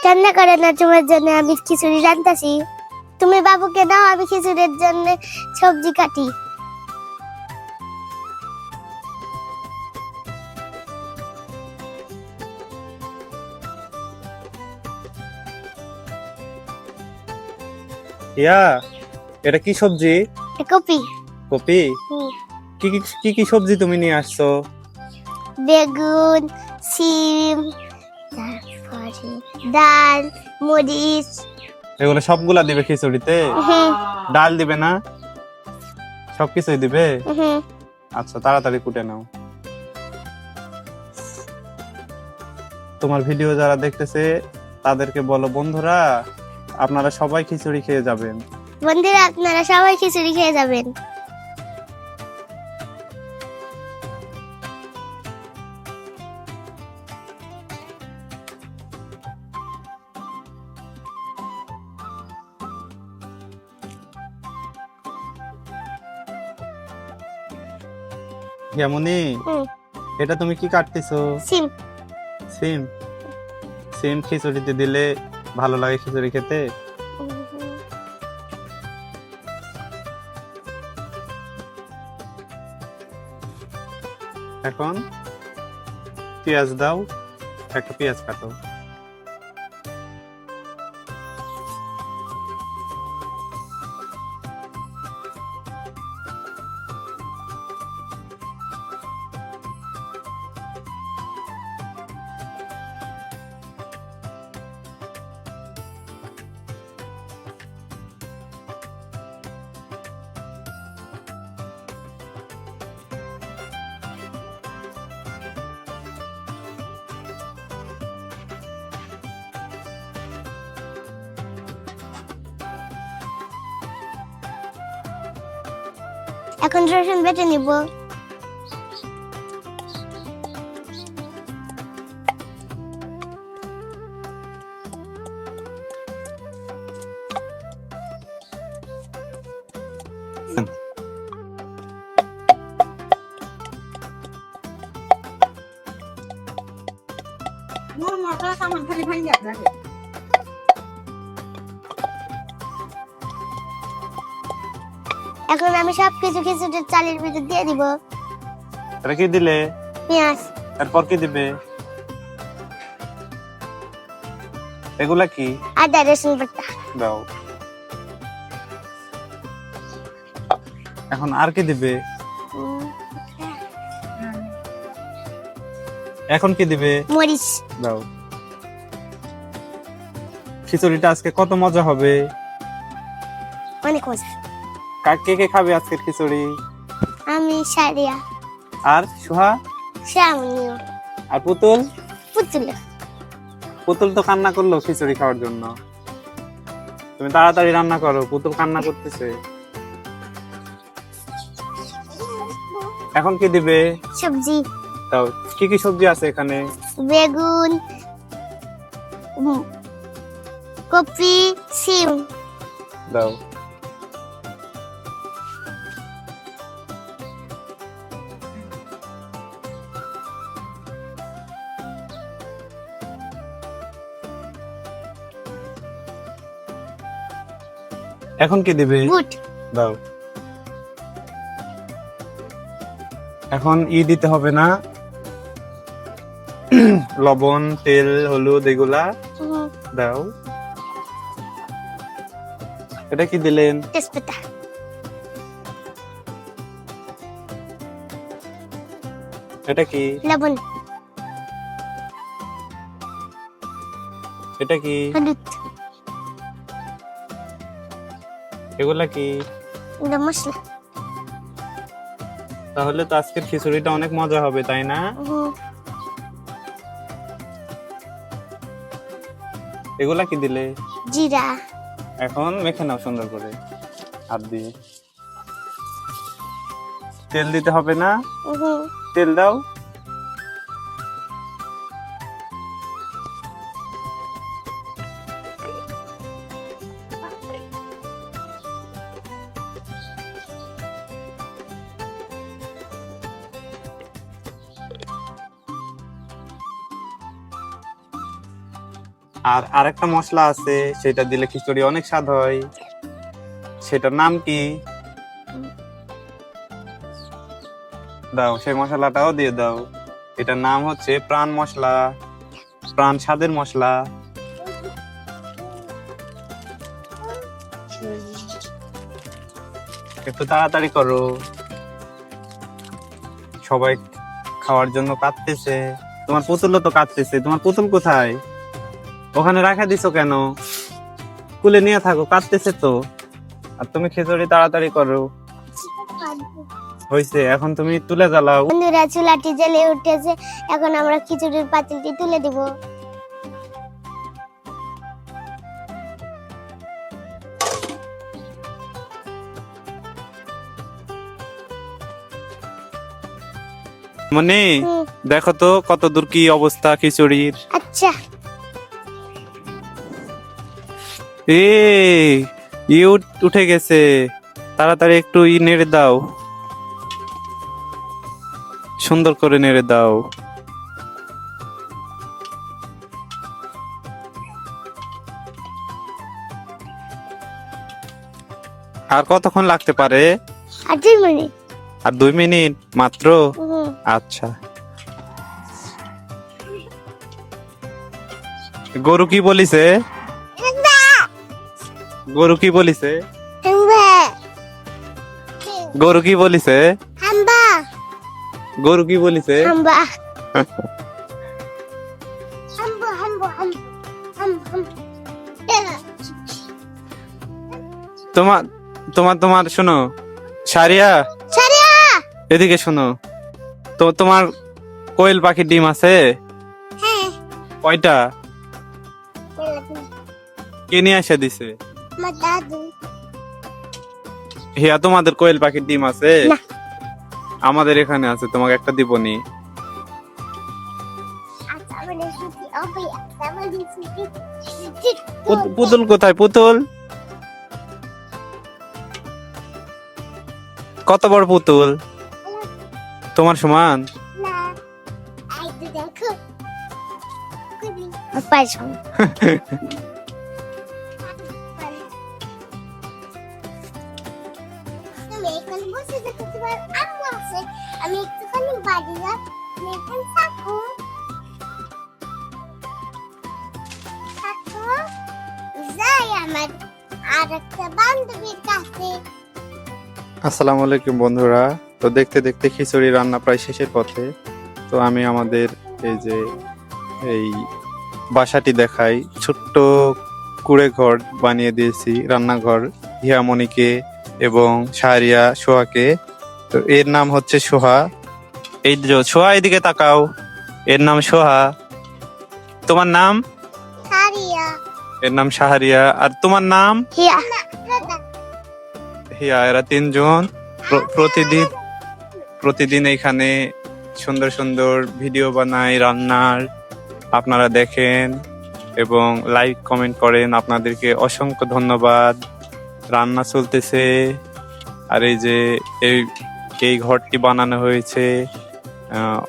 রান্না করে না তোমার জন্য, আমি খিচুড়ি রান্তাছি। তুমি বাবুকে দাও, আমি খিচুড়ির জন্য সবজি কাটি। ইয়া, এটা কি সবজি? কপি। কপি? কি কি কি কি সবজি তুমি নিয়ে আসছো? বেগুন, সিম, তারপরে ডাল, মরিচ। এগুলো সবগুলা দিবে খিচুড়িতে? ডাল দিবে না? সবকিছুই দিবে? আচ্ছা, তাড়াতাড়ি কুটে নাও। তোমার ভিডিও যারা দেখতেছে তাদেরকে বলো, বন্ধুরা আপনারা সবাই খিচুড়ি খেয়ে যাবেন। বন্ধুরা আপনারা সবাই খিচুড়ি খেয়ে যাবেন। যেমনি এটা তুমি কি কাটতেছো? সিম। সিম? সিম খিচুড়িতে দিলে ভালো লাগে খিচুড়ি খেতে? এখন পেঁয়াজ দাও, একটা পেঁয়াজ কাটো। এখন রসুন বেটে নিব। এখন আমি সবকিছু খিচুড়ির চালের ভিতর দিয়ে দিব। এটা কি দিলে? পেঁয়াজ। এরপর কি দিবে? এগুলা কি? আদা রসুন বাটা। দাও। এখন আর কি দিবে? এখন কি দিবে? মরিচ। দাও। খিচুড়িটা আজকে কত মজা হবে! অনেক মজা। কে কে খাবে আজকের খিচুড়ি? আমি সারিয়া। আর সুহা? শ্যামনিও। আর পুতুল? পুতুল। পুতুল তো কান্না করলো খিচুড়ি খাওয়ার জন্য। তুমি তাড়াতাড়ি রান্না করো, পুতুল কান্না করতেছে। এখন কি দিবে? সবজি। দাও। কি কি সবজি আছে এখানে? বেগুন, কপি, সিম। দাও। এখন কি দিবে? বুট। দাও। এখন দিতে হবে না? লবণ, তেল, হলুদ এগুলা দাও। এটা কি দিলেন? তেজপাতা। এটা কি? লবণ। এটা কি? হলুদ। এগুলা কি? এটা মশলা। তাহলে তো আজকের খিচুড়িটা অনেক মজা হবে, তাই না? এগুলা কি দিলে? জিরা। এখন মেখে নাও সুন্দর করে হাত দিয়ে। তেল দিতে হবে না? তেল দাও। আর আরেকটা মশলা আছে, সেটা দিলে খিচুড়ি অনেক স্বাদ হয়। সেটার নাম কি? দাও, সেই মশলাটাও দিয়ে দাও। এটার নাম হচ্ছে প্রাণ মশলা, প্রাণ স্বাদের মশলা। একটু তাড়াতাড়ি করো, সবাই খাওয়ার জন্য কাঁদতেছে। তোমার পুতুলও তো কাঁদতেছে। তোমার পুতুল কোথায়? ওখানে রাখা দিছো কেন? কুলে নিয়ে থাকো, কাঁদতেছে তো। আর তুমি খিচুড়ি তাড়াতাড়ি করো। হয়েছে, এখন তুমি তুলে জ্বালাও। বন্ধুরা, চুলাটি জ্বলে উঠেছে, এখন আমরা খিচুড়ির পাতিলটি তুলে দিব। মানে হুম, দেখো তো কত দূর কি অবস্থা খিচুড়ির। আচ্ছা। এ উঠে গেছে, তাড়াতাড়ি একটু নেড়ে দাও, সুন্দর করে নেড়ে দাও। আর কতক্ষণ লাগতে পারে? আর 2 মিনিট। আর 2 মিনিট মাত্র? হুম। আচ্ছা। গরু কি বলিছে? গরু কি বলিছে? গরু কি বলিছে? হাম্বা গরু কি বলিছে? হাম্বা হাম্বা হাম্বা হাম্বা। তোমার তোমার তোমার শোনো সারিয়া, সারিয়া, এদিকে শোনো তো। তোমার কোয়েল পাখির ডিম আছে? হ্যাঁ। কয়টা? কে নিয়ে এসে দিছে? আমার দাদু। হিয়া, তোমাদের কোয়েল পাখির ডিম আছে? না। আমাদের এখানে আছে, তোমাকে একটা দিবনি। পুতুল কোথায়? পুতুল কত বড় পুতুল? তোমার সমান? আমি একটুখানি বাড়ি থাকো যাই আমার আর একটা বান্ধবীর কাছে। আসসালামু আলাইকুম বন্ধুরা। তো দেখতে দেখতে খিচুড়ি রান্না প্রায় শেষের পথে। তো আমি আমাদের এই বাসাটি দেখাই। ছোট্ট কুড়ে ঘর বানিয়ে দিয়েছি, রান্নাঘর, হিয়ামণিকে এবং শাহরিয়া সোহাকে। তো এর নাম হচ্ছে সোহা। এই যে সোহা, এদিকে তাকাও, এর নাম সোহা। তোমার নাম? সারিয়া। এর নাম শাহরিয়া। আর তোমার নাম? হিয়া। হিয়া। এরা 3 জন প্রতিদিন এখানে সুন্দর সুন্দর ভিডিও বানায় রান্নার, আপনারা দেখেন এবং লাইক কমেন্ট করেন। আপনাদেরকে অসংখ্য ধন্যবাদ। রান্না চলতেছে। আর এই যে এই ঘরটি বানানো হয়েছে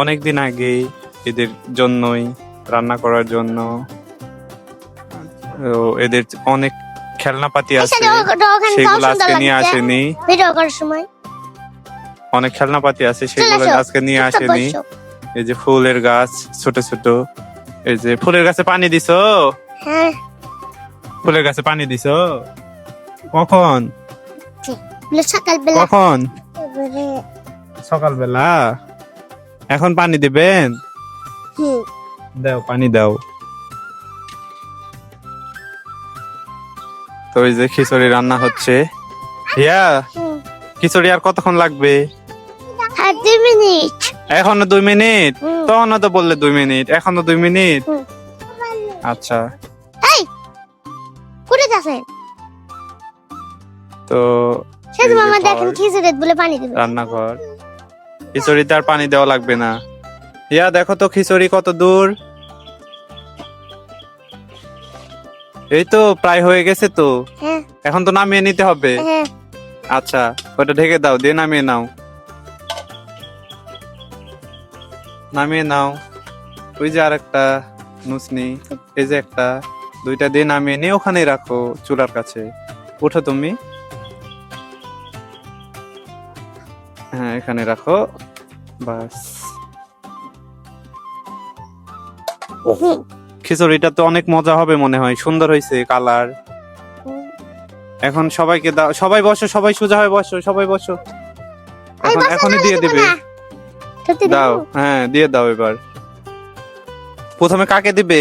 অনেক দিন আগে, এদের জন্যই, রান্না করার জন্য। এদের অনেক খেলনাপাতি আছে, সেগুলো আজকে নিয়ে আসেনি। ভিডিও করার সময় অনেক খেলনাপাতি আছে, সেগুলো আজকে নিয়ে আসেনি। এই যে ফুলের গাছ ছোট ছোট, এই যে ফুলের গাছে পানি দিছো? হ্যাঁ। ফুলের গাছে পানি দিছো কখন? সকালবেলা। কখন? সকালবেলা। এখন পানি দিবেন? দাও, পানি দাও। তো এই যে খিচুড়ি রান্না হচ্ছে। হিয়া, খিচুড়ি আর কতক্ষণ লাগবে? আর 2 মিনিট। এখনো 2 মিনিট? তখন তো বললে 2 মিনিট, এখনো 2 মিনিট। আচ্ছা। এই কোথায় যাচ্ছেন? তো সেজু মামা দেখেন খিচুড়ি বলে পানি দিবে। রান্নাঘর, খিচুড়িতে আর পানি দেওয়া লাগবে না। হিয়া, দেখো তো খিচুড়ি কত দূর। এই তো প্রায় হয়ে গেছে তো। হ্যাঁ। এখন তো নামিয়ে নিতে হবে। হ্যাঁ। আচ্ছা, ওটা ঢেকে দাও, দিয়ে নামিয়ে নাও। নামিয়ে নাও। ওই যে আরেকটা নুসনি, এই যে একটা, দুইটা দিয়ে নামিয়ে নিয়ে ওখানেই রাখো চুলার কাছে। উঠো তুমি, হ্যাঁ এখানে রাখো, বাস। খিচুড়িটা তো অনেক মজা হবে মনে হয়, সুন্দর হয়েছে কালার। এখন সবাইকে দাও, সবাই বসো, সবাই সোজা হয়ে বসো, সবাই বসো। এখন এখনই দিয়ে দিবে, দাও, হ্যাঁ দিয়ে দাও। এবার প্রথমে কাকে দিবে?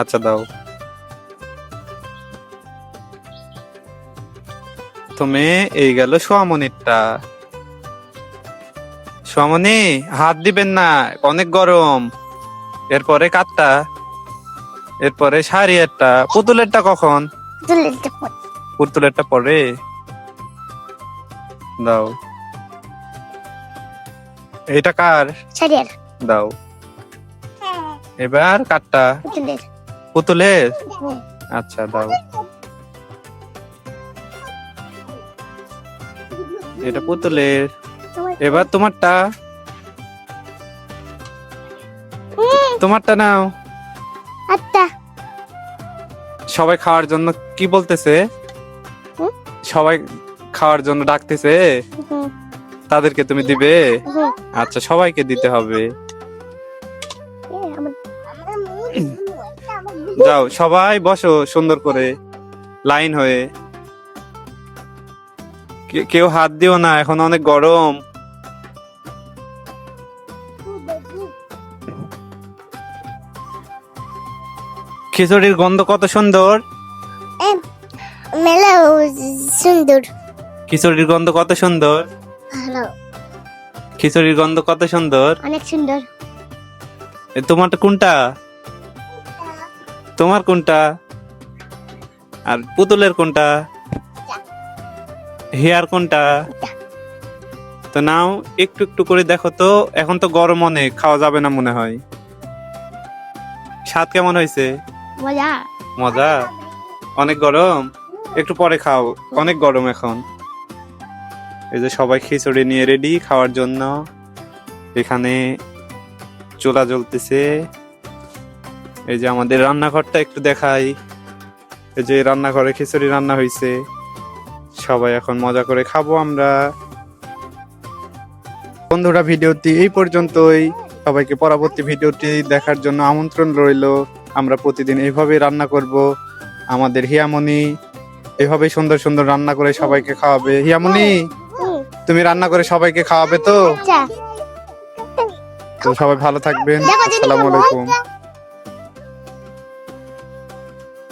আচ্ছা দাও তুমি। এই গেল সোয়ামনিরটা। সোয়ামনি হাত দিবেন না, অনেক গরম। এরপরে কাঠটা, এরপরে শাড়িয়ারটা। পুতুলেরটা কখন? পুতুলেরটা পরে দাও। এটা কার? দাও। এবার কাঠটা পুতুলের। আচ্ছা দাও। এটা পুতুলের। এবার তোমারটা, তোমারটা নাও। সবাই খাওয়ার জন্য কি বলতেছে? সবাই খাওয়ার জন্য ডাকতেছে, তাদেরকে তুমি দিবে? আচ্ছা সবাইকে দিতে হবে। যাও সবাই বসো সুন্দর করে লাইন হয়ে। কেউ হাত দিও না, এখন অনেক গরম। খিচুড়ির গন্ধ কত সুন্দর, সুন্দর। খিচুড়ির গন্ধ কত সুন্দর, খিচুড়ির গন্ধ কত সুন্দর, অনেক সুন্দর। তোমারটা কোনটা? তোমার কোনটা? আর পুতুলের কোনটা? হেয়ার কোনটা? তো নাও একটু একটু করে দেখো তো। এখন তো গরম অনেক, খাওয়া যাবে না মনে হয়। স্বাদ কেমন হয়েছে? মজা। মজা? অনেক গরম, একটু পরে খাও, অনেক গরম এখন। এই যে সবাই খিচুড়ি নিয়ে রেডি খাওয়ার জন্য। এখানে চুলা জ্বলতেছে। এই যে আমাদের রান্নাঘরটা একটু দেখাই। এই যে রান্নাঘরে খিচুড়ি রান্না হয়েছে, সবাই এখন মজা করে খাবো আমরা। বন্ধুরা ভিডিওটি এই পর্যন্তই। সবাইকে পরবর্তী ভিডিওটি দেখার জন্য আমন্ত্রণ রইল। আমরা প্রতিদিন এইভাবে রান্না করব। আমাদের হিয়ামনি এভাবে সুন্দর সুন্দর রান্না করে সবাইকে খাওয়াবে। হিয়ামনি তুমি রান্না করে সবাইকে খাওয়াবে তো? তো সবাই ভালো থাকবেন। আসসালামু আলাইকুম।